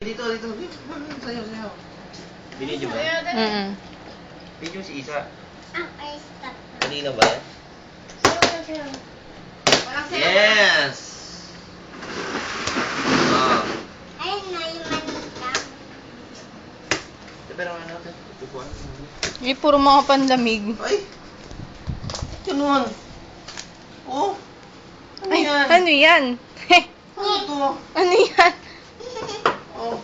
Dito. Sayo. Binidyo ba? Binidyo si Isa. Kanina ba yan? Yes! Ayun na yung manita. Pero ano natin? Tupuan. May puro mga panlamig. Ay! Ganun! Oh! Ano Ay, yan? ano yan? Ano to? Ano yan? Oh!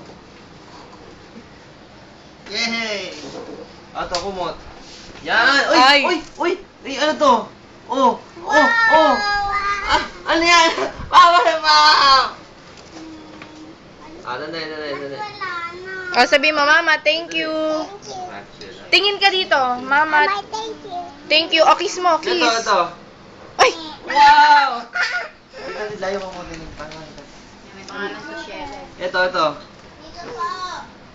Yay! Ato, kumot. Yan! Uy! Ay! Uy! Uy! Ano to? Oh! Ah! Ano yan? Papa! Danday. Wala na. O, sabi mo, Mama, thank you. Tingin ka dito, Mama. Bye, thank you. Thank you. O, kiss mo, kiss. Ito. Ay! Wow! Ito, layo ko muna yung pangalan. May pangalan sa Shell. Ito. Dito po.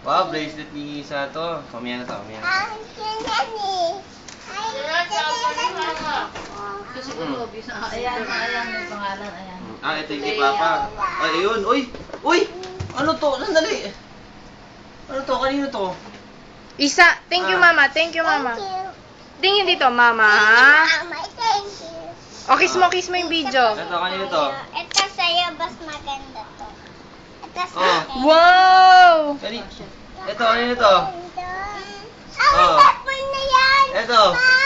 Wow, bracelet ni Isa to. Mamaya na to. Ang sinani. Kasi kung obvious na. Ayan, may pangalan, ayan. Ito yung kay Papa. Ay, ayun. Uy! Ano to? Sandali. Ano to? Kanino to? Isa, thank you, Mama. Thank you, Mama. Tingin dito, Mama. Mama, thank you. O, kiss mo yung video. Ito, kanino to? Ito sa'yo, mas maganda to. Ito sa Oh. akin. Wow! Ito, kanino to? Oh, Oh. tapon na yan. Ito. Pa!